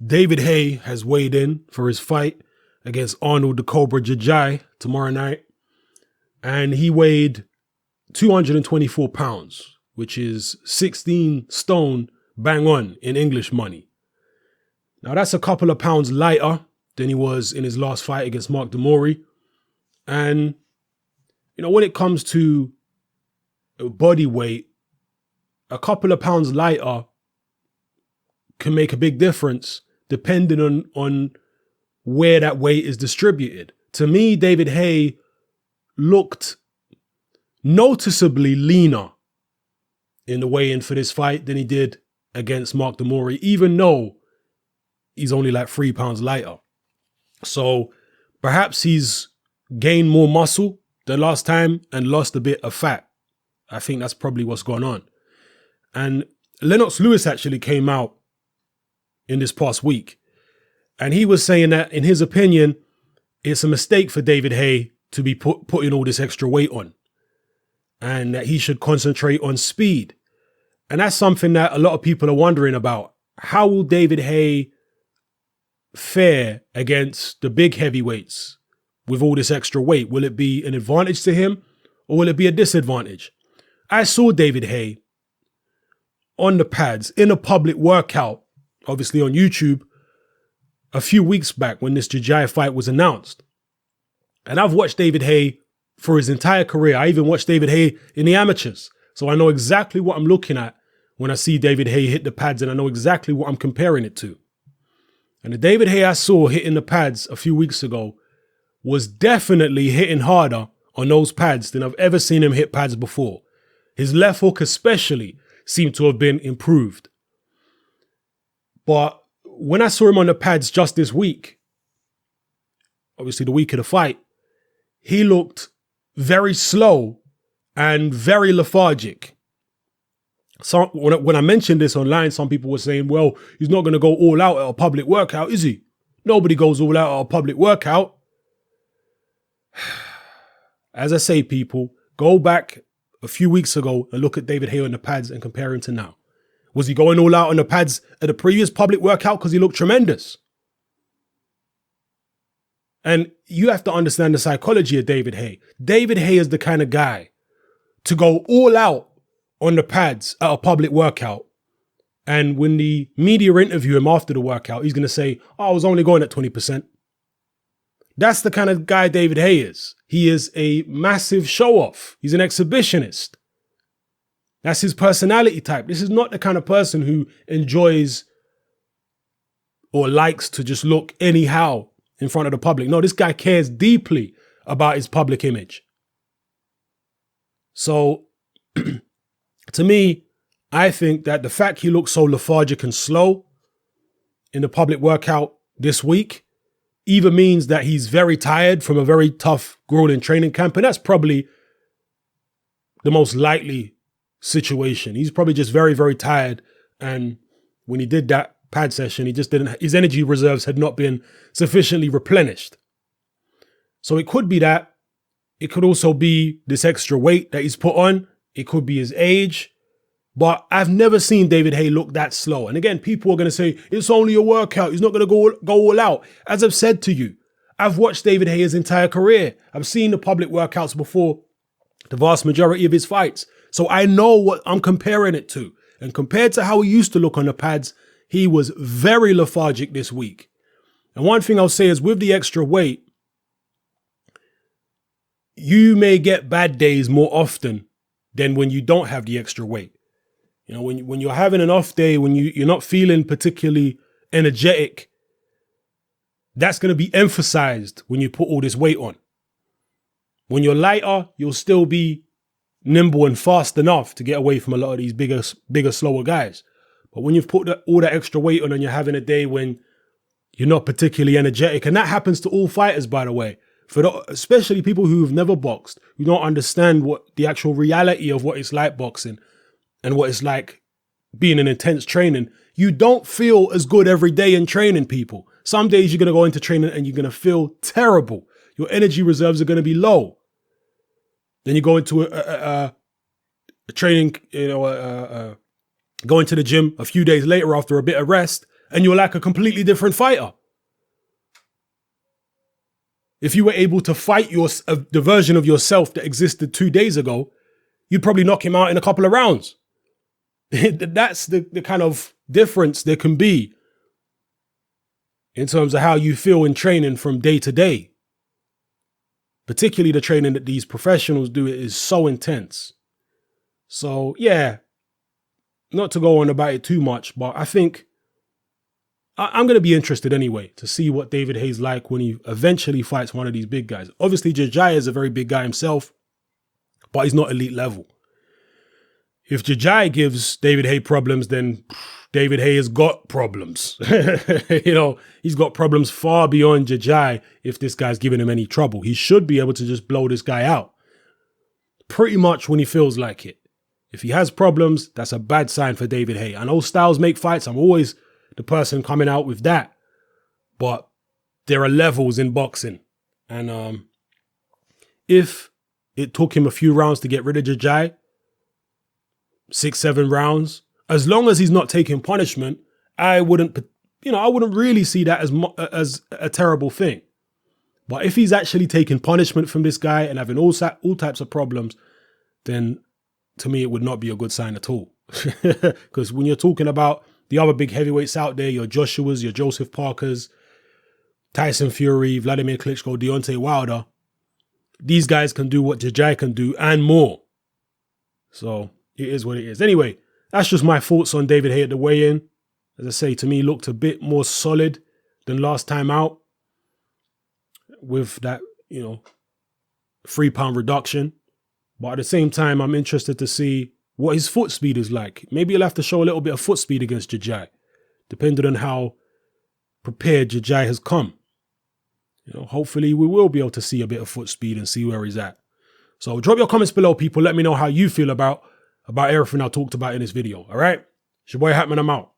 David Haye has weighed in for his fight against Arnold the Cobra Gjergjaj tomorrow night. And he weighed 224 pounds, which is 16 stone bang on in English money. Now that's a couple of pounds lighter than he was in his last fight against Mark Demori. And, when it comes to body weight, a couple of pounds lighter can make a big difference depending on where that weight is distributed. To me, David Haye looked noticeably leaner in the weigh-in for this fight than he did against Mark Demori, even though he's only like 3 pounds lighter. So perhaps he's gained more muscle than last time and lost a bit of fat. I think that's probably what's going on. And Lennox Lewis actually came out in this past week, and he was saying that, in his opinion, it's a mistake for David Haye to be putting all this extra weight on, and that he should concentrate on speed. And that's something that a lot of people are wondering about. How will David Haye fare against the big heavyweights with all this extra weight? Will it be an advantage to him, or will it be a disadvantage? I saw David Haye on the pads in a public workout, obviously on YouTube, a few weeks back when this Gjergjaj fight was announced. And I've watched David Haye for his entire career. I even watched David Haye in the amateurs. So I know exactly what I'm looking at when I see David Haye hit the pads, and I know exactly what I'm comparing it to. And the David Haye I saw hitting the pads a few weeks ago was definitely hitting harder on those pads than I've ever seen him hit pads before. His left hook especially seemed to have been improved. But when I saw him on the pads just this week, obviously the week of the fight, he looked very slow and very lethargic. So when I mentioned this online, some people were saying, well, he's not going to go all out at a public workout, is he? Nobody goes all out at a public workout. As I say, people, go back a few weeks ago and look at David Haye on the pads and compare him to now. Was he going all out on the pads at the previous public workout because he looked tremendous? And you have to understand the psychology of David Haye. David Haye is the kind of guy to go all out on the pads at a public workout. And when the media interview him after the workout, he's going to say, oh, I was only going at 20%. That's the kind of guy David Haye is. He is a massive show-off. He's an exhibitionist. That's his personality type. This is not the kind of person who enjoys or likes to just look anyhow in front of the public. No, this guy cares deeply about his public image. So, to me, I think that the fact he looks so lethargic and slow in the public workout this week either means that he's very tired from a very tough, grueling training camp, and that's probably the most likely situation. He's probably just very, very tired, and when he did that pad session, he just didn't, his energy reserves had not been sufficiently replenished. So it could be that. It could also be this extra weight that he's put on. It could be his age. But I've never seen David Haye look that slow. And again, people are going to say, it's only a workout. He's not going to go all out. As I've said to you, I've watched David Haye his entire career. I've seen the public workouts before the vast majority of his fights. So I know what I'm comparing it to. And compared to how he used to look on the pads, he was very lethargic this week. And one thing I'll say is, with the extra weight, you may get bad days more often than when you don't have the extra weight. You know, when you're having an off day, when you're not feeling particularly energetic, that's going to be emphasized when you put all this weight on. When you're lighter, you'll still be nimble and fast enough to get away from a lot of these bigger, slower guys. But when you've put all that extra weight on and you're having a day when you're not particularly energetic, and that happens to all fighters, by the way, especially people who've never boxed, who don't understand what the actual reality of what it's like boxing and what it's like being in intense training. You don't feel as good every day in training, people. Some days you're going to go into training and you're going to feel terrible. Your energy reserves are going to be low. Then you go into a training, going to the gym a few days later after a bit of rest, and you're like a completely different fighter. If you were able to fight the version of yourself that existed 2 days ago, you'd probably knock him out in a couple of rounds. That's the kind of difference there can be in terms of how you feel in training from day to day. Particularly the training that these professionals do is so intense. So yeah, not to go on about it too much, but I think I'm going to be interested anyway to see what David Haye's like when he eventually fights one of these big guys. Obviously, Gjergjaj is a very big guy himself, but he's not elite level. If Gjergjaj gives David Haye problems, then David Haye has got problems. He's got problems far beyond Gjergjaj if this guy's giving him any trouble. He should be able to just blow this guy out pretty much when he feels like it. If he has problems, that's a bad sign for David Haye. I know styles make fights. I'm always the person coming out with that. But there are levels in boxing. And if it took him a few rounds to get rid of Gjergjaj, 6-7 rounds, as long as he's not taking punishment, I wouldn't really see that as a terrible thing. But if he's actually taking punishment from this guy and having all types of problems, then to me, it would not be a good sign at all. Because when you're talking about the other big heavyweights out there, your Joshuas, your Joseph Parkers, Tyson Fury, Vladimir Klitschko, Deontay Wilder, these guys can do what Gjergjaj can do and more. So it is what it is. Anyway, that's just my thoughts on David Haye at the weigh-in. As I say, to me, looked a bit more solid than last time out with that, 3-pound reduction. But at the same time, I'm interested to see what his foot speed is like. Maybe he'll have to show a little bit of foot speed against Gjergjaj, depending on how prepared Gjergjaj has come. Hopefully we will be able to see a bit of foot speed and see where he's at. So drop your comments below, people. Let me know how you feel about everything I talked about in this video. All right? It's your boy Hatman. I'm out.